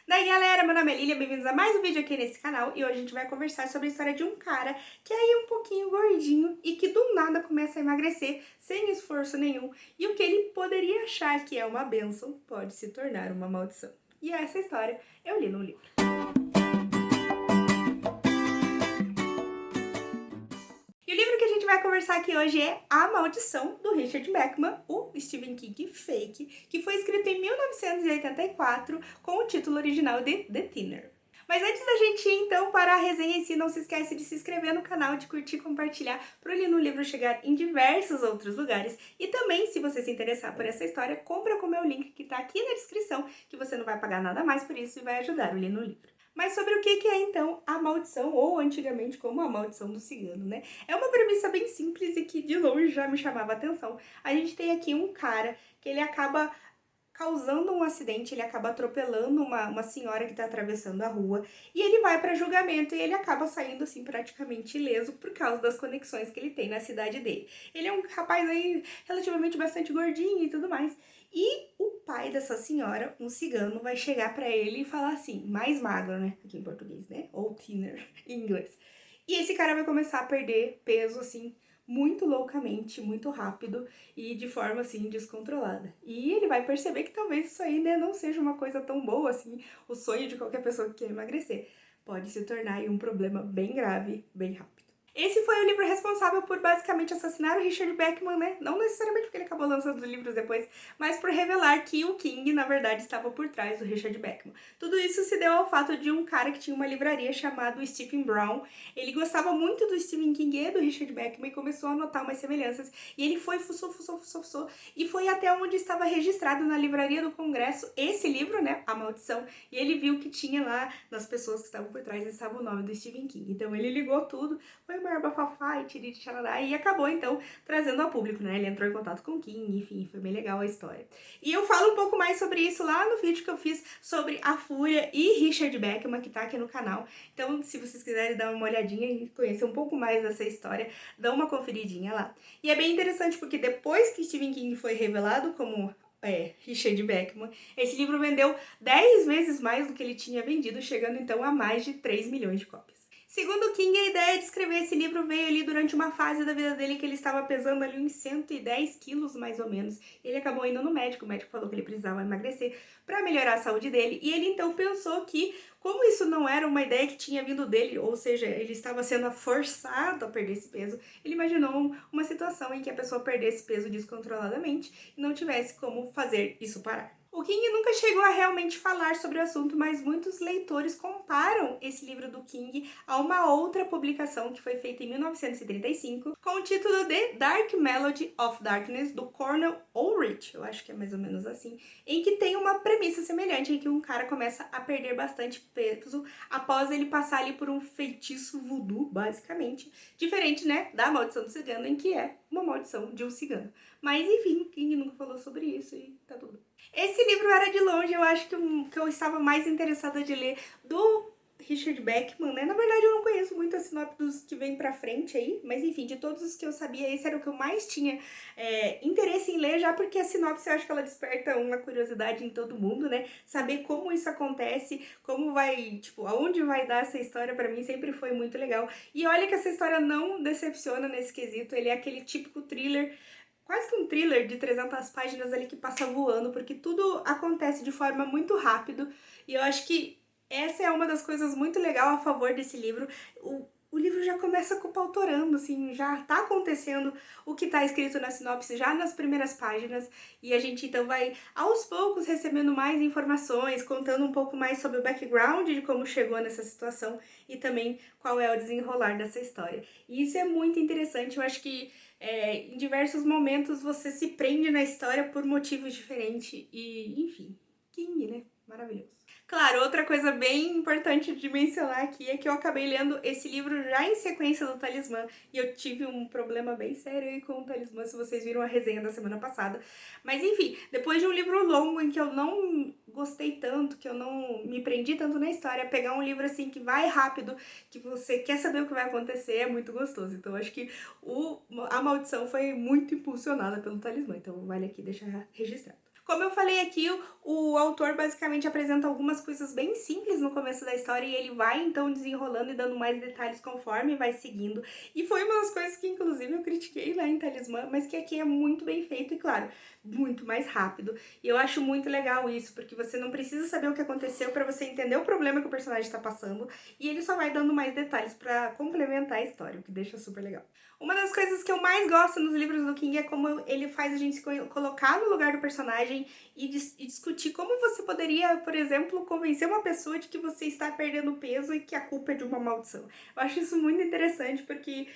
Daí galera, meu nome é Lilia, bem-vindos a mais um vídeo aqui nesse canal e hoje a gente vai conversar sobre a história de um cara que é aí um pouquinho gordinho e que do nada começa a emagrecer sem esforço nenhum e o que ele poderia achar que é uma bênção pode se tornar uma maldição. E essa história eu li no livro. E o livro que a gente vai conversar aqui hoje é A Maldição, do Richard Bachman, o Stephen King fake, que foi escrito em 1984 com o título original de The Thinner. Mas antes da gente ir então para a resenha em si, não se esquece de se inscrever no canal, de curtir e compartilhar para o Li no Livro chegar em diversos outros lugares. E também, se você se interessar por essa história, compra com o meu link que está aqui na descrição, que você não vai pagar nada mais por isso e vai ajudar o Li no Livro. Mas sobre o que é então a maldição, ou antigamente como a maldição do cigano, né? É uma premissa bem simples e que de longe já me chamava a atenção. A gente tem aqui um cara que ele acaba causando um acidente, ele acaba atropelando uma senhora que está atravessando a rua e ele vai para julgamento e ele acaba saindo assim praticamente ileso por causa das conexões que ele tem na cidade dele. Ele é um rapaz aí relativamente bastante gordinho e tudo mais. E o pai dessa senhora, um cigano, vai chegar para ele e falar assim, mais magro, né, aqui em português, né, ou thinner em inglês. E esse cara vai começar a perder peso assim muito loucamente, muito rápido e de forma assim descontrolada. E ele vai perceber que talvez isso aí, né, não seja uma coisa tão boa assim, o sonho de qualquer pessoa que quer emagrecer. Pode se tornar aí um problema bem grave, bem rápido. Esse foi o livro responsável por basicamente assassinar o Richard Bachman, né? Não necessariamente porque ele acabou lançando os livros depois, mas por revelar que o King, na verdade, estava por trás do Richard Bachman. Tudo isso se deu ao fato de um cara que tinha uma livraria chamado Stephen Brown. Ele gostava muito do Stephen King e do Richard Bachman e começou a notar umas semelhanças. E ele foi, fuçou, e foi até onde estava registrado na livraria do Congresso esse livro, né? A Maldição. E ele viu que tinha lá, nas pessoas que estavam por trás, estava o nome do Stephen King. Então ele ligou tudo, foi maior bafafá e tiriri tcharará, e acabou então trazendo ao público, né? Ele entrou em contato com o King, enfim, foi bem legal a história. E eu falo um pouco mais sobre isso lá no vídeo que eu fiz sobre a Fúria e Richard Bachman, que tá aqui no canal. Então, se vocês quiserem dar uma olhadinha e conhecer um pouco mais dessa história, dá uma conferidinha lá. E é bem interessante porque depois que Stephen King foi revelado como Richard Bachman, esse livro vendeu 10 vezes mais do que ele tinha vendido, chegando então a mais de 3 milhões de cópias. Segundo King, a ideia de escrever esse livro veio ali durante uma fase da vida dele que ele estava pesando ali uns 110 quilos mais ou menos. Ele acabou indo no médico, o médico falou que ele precisava emagrecer para melhorar a saúde dele. E ele então pensou que, como isso não era uma ideia que tinha vindo dele, ou seja, ele estava sendo forçado a perder esse peso, ele imaginou uma situação em que a pessoa perdesse peso descontroladamente e não tivesse como fazer isso parar. O King nunca chegou a realmente falar sobre o assunto, mas muitos leitores comparam esse livro do King a uma outra publicação que foi feita em 1935 com o título de Dark Melody of Darkness, do Cornell Ulrich, eu acho que é mais ou menos assim, em que tem uma premissa semelhante, em que um cara começa a perder bastante peso após ele passar ali por um feitiço voodoo, basicamente, diferente, né, da maldição do cigano, em que é uma maldição de um cigano. Mas enfim, King nunca falou sobre isso e tá tudo bem. Esse livro era de longe, eu acho que eu estava mais interessada de ler do Richard Bachman, né? Na verdade, eu não conheço muito a sinopse dos que vem pra frente aí, mas enfim, de todos os que eu sabia, esse era o que eu mais tinha interesse em ler, já porque a sinopse eu acho que ela desperta uma curiosidade em todo mundo, né? Saber como isso acontece, como vai, tipo, aonde vai dar essa história, pra mim sempre foi muito legal. E olha que essa história não decepciona nesse quesito, ele é aquele típico thriller, quase que um thriller de 300 páginas ali que passa voando, porque tudo acontece de forma muito rápido, e eu acho que essa é uma das coisas muito legal a favor desse livro. O livro já começa com o pau torando, assim, já tá acontecendo o que tá escrito na sinopse já nas primeiras páginas, e a gente então vai aos poucos recebendo mais informações, contando um pouco mais sobre o background de como chegou nessa situação e também qual é o desenrolar dessa história. E isso é muito interessante, eu acho que em diversos momentos você se prende na história por motivos diferentes e, enfim, King, né? Maravilhoso. Claro, outra coisa bem importante de mencionar aqui é que eu acabei lendo esse livro já em sequência do Talismã e eu tive um problema bem sério aí com o Talismã, se vocês viram a resenha da semana passada. Mas enfim, depois de um livro longo em que eu não gostei tanto, que eu não me prendi tanto na história, pegar um livro assim que vai rápido, que você quer saber o que vai acontecer, é muito gostoso. Então acho que a maldição foi muito impulsionada pelo Talismã, então vale aqui deixar registrado. Como eu falei aqui, o autor basicamente apresenta algumas coisas bem simples no começo da história e ele vai então desenrolando e dando mais detalhes conforme vai seguindo. E foi uma das coisas que inclusive eu critiquei lá em Talismã, mas que aqui é muito bem feito e claro, muito mais rápido. E eu acho muito legal isso, porque você não precisa saber o que aconteceu para você entender o problema que o personagem está passando e ele só vai dando mais detalhes para complementar a história, o que deixa super legal. Uma das coisas que eu mais gosto nos livros do King é como ele faz a gente se colocar no lugar do personagem e discutir como você poderia, por exemplo, convencer uma pessoa de que você está perdendo peso e que a culpa é de uma maldição. Eu acho isso muito interessante porque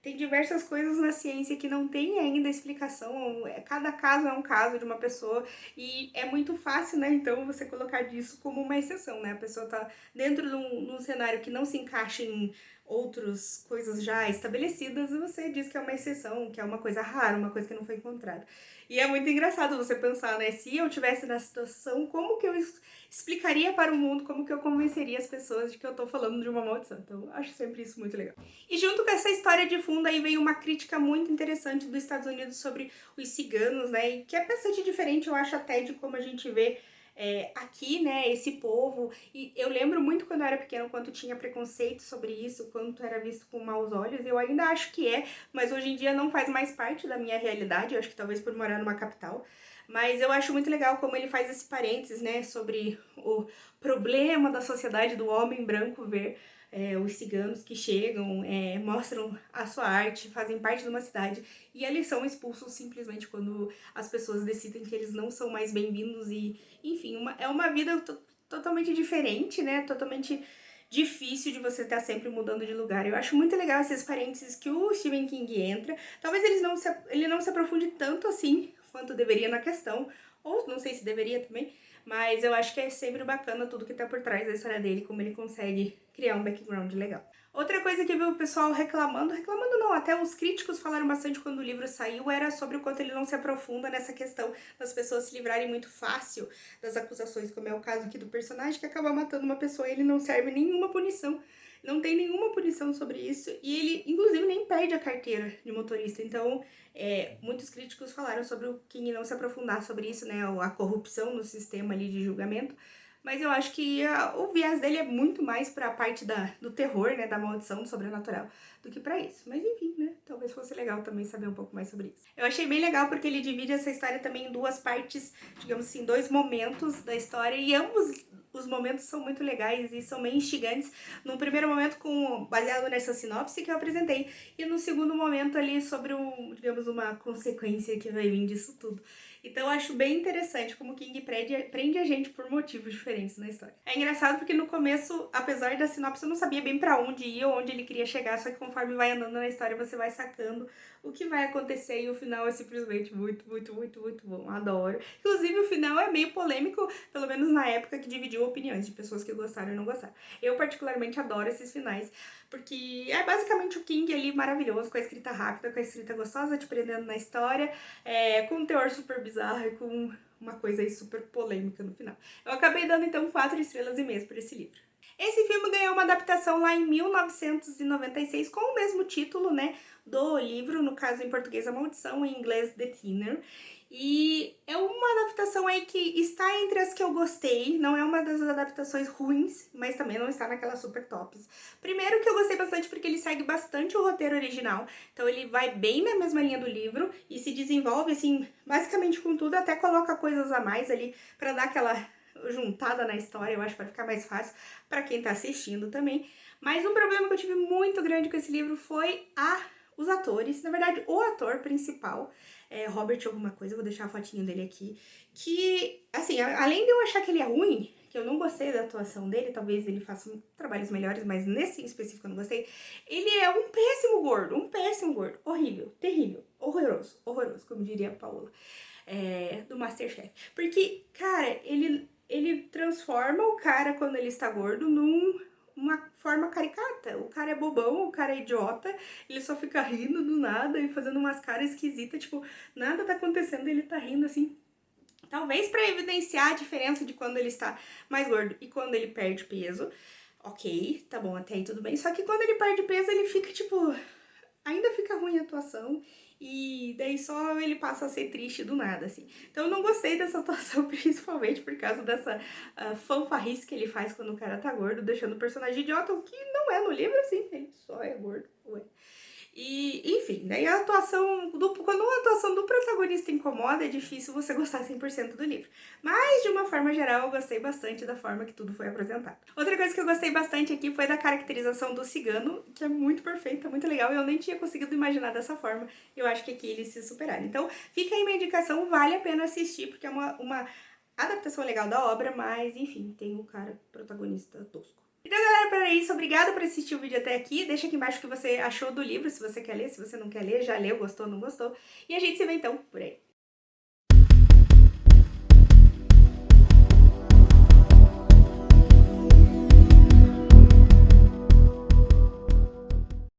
tem diversas coisas na ciência que não tem ainda explicação, cada caso é um caso de uma pessoa e é muito fácil, né, então você colocar disso como uma exceção, né, a pessoa tá dentro de um cenário que não se encaixa em outras coisas já estabelecidas e você diz que é uma exceção, que é uma coisa rara, uma coisa que não foi encontrada. E é muito engraçado você pensar, né, se eu tivesse nessa situação, como que eu explicaria para o mundo, como que eu convenceria as pessoas de que eu tô falando de uma maldição. Então, eu acho sempre isso muito legal. E junto com essa história de fundo aí veio uma crítica muito interessante dos Estados Unidos sobre os ciganos, né, e que é bastante diferente, eu acho, até de como a gente vê aqui, né, esse povo, e eu lembro muito quando eu era pequena, quanto tinha preconceito sobre isso, quanto era visto com maus olhos, eu ainda acho que mas hoje em dia não faz mais parte da minha realidade, eu acho que talvez por morar numa capital, mas eu acho muito legal como ele faz esse parênteses, né, sobre o problema da sociedade do homem branco ver os ciganos que chegam, mostram a sua arte, fazem parte de uma cidade e eles são expulsos simplesmente quando as pessoas decidem que eles não são mais bem-vindos e, enfim, é uma vida totalmente diferente, né? Totalmente difícil de você estar sempre mudando de lugar. Eu acho muito legal esses parênteses que o Stephen King entra. Talvez ele não se aprofunde tanto assim quanto deveria na questão, ou não sei se deveria também, mas eu acho que é sempre bacana tudo que tá por trás da história dele, como ele consegue criar um background legal. Outra coisa que eu vi o pessoal reclamando não, até os críticos falaram bastante quando o livro saiu, era sobre o quanto ele não se aprofunda nessa questão das pessoas se livrarem muito fácil das acusações, como é o caso aqui do personagem que acaba matando uma pessoa e ele não serve nenhuma punição. Não tem nenhuma punição sobre isso e ele, inclusive, nem perde a carteira de motorista. Então, muitos críticos falaram sobre o King não se aprofundar sobre isso, né, a corrupção no sistema ali de julgamento. Mas eu acho que o viés dele é muito mais pra parte do terror, né, da maldição, do sobrenatural, do que pra isso. Mas enfim, né, talvez fosse legal também saber um pouco mais sobre isso. Eu achei bem legal porque ele divide essa história também em duas partes, digamos assim, dois momentos da história, e ambos os momentos são muito legais e são bem instigantes. No primeiro momento, baseado nessa sinopse que eu apresentei, e no segundo momento ali sobre digamos, uma consequência que vai vir disso tudo. Então eu acho bem interessante como o King prende a gente por motivos diferentes na história. É engraçado porque no começo, apesar da sinopse, eu não sabia bem pra onde ir ou onde ele queria chegar, só que conforme vai andando na história, você vai sacando o que vai acontecer e o final é simplesmente muito, muito, muito, muito bom. Adoro. Inclusive, o final é meio polêmico, pelo menos na época, que dividiu opiniões de pessoas que gostaram e não gostaram. Eu, particularmente, adoro esses finais, porque é basicamente o King ali maravilhoso, com a escrita rápida, com a escrita gostosa, te prendendo na história, com um teor super bizarro e com uma coisa aí super polêmica no final. Eu acabei dando, então, 4,5 estrelas pra esse livro. Esse filme ganhou uma adaptação lá em 1996 com o mesmo título, né, do livro, no caso em português A Maldição, em inglês The Thinner. E é uma adaptação aí que está entre as que eu gostei, não é uma das adaptações ruins, mas também não está naquelas super tops. Primeiro que eu gostei bastante porque ele segue bastante o roteiro original, então ele vai bem na mesma linha do livro e se desenvolve, assim, basicamente com tudo, até coloca coisas a mais ali pra dar aquela juntada na história, eu acho, para ficar mais fácil para quem tá assistindo também. Mas um problema que eu tive muito grande com esse livro foi os atores, na verdade, o ator principal, Robert alguma coisa, eu vou deixar a fotinho dele aqui, que, assim, além de eu achar que ele é ruim, que eu não gostei da atuação dele, talvez ele faça trabalhos melhores, mas nesse em específico eu não gostei, ele é um péssimo gordo, horrível, terrível, horroroso, como diria a Paola, do MasterChef. Porque, cara, ele transforma o cara quando ele está gordo uma forma caricata. O cara é bobão, o cara é idiota, ele só fica rindo do nada e fazendo umas caras esquisitas, tipo, nada tá acontecendo, ele tá rindo assim. Talvez pra evidenciar a diferença de quando ele está mais gordo e quando ele perde peso. Ok, tá bom, até aí tudo bem. Só que quando ele perde peso, ele fica, tipo, ainda fica ruim a atuação e daí só ele passa a ser triste do nada, assim. Então eu não gostei dessa atuação, principalmente por causa dessa fanfarrice que ele faz quando o cara tá gordo, deixando o personagem idiota, o que não é no livro, assim, ele só é gordo, ué. E, enfim, daí a atuação quando a atuação do protagonista incomoda, é difícil você gostar 100% do livro. Mas, de uma forma geral, eu gostei bastante da forma que tudo foi apresentado. Outra coisa que eu gostei bastante aqui foi da caracterização do cigano, que é muito perfeita, muito legal. Eu nem tinha conseguido imaginar dessa forma. Eu acho que aqui eles se superaram. Então, fica aí minha indicação, vale a pena assistir, porque é uma adaptação legal da obra, mas, enfim, tem o cara protagonista tosco. Então, galera, para isso, obrigada por assistir o vídeo até aqui. Deixa aqui embaixo o que você achou do livro, se você quer ler, se você não quer ler, já leu, gostou, não gostou. E a gente se vê então por aí.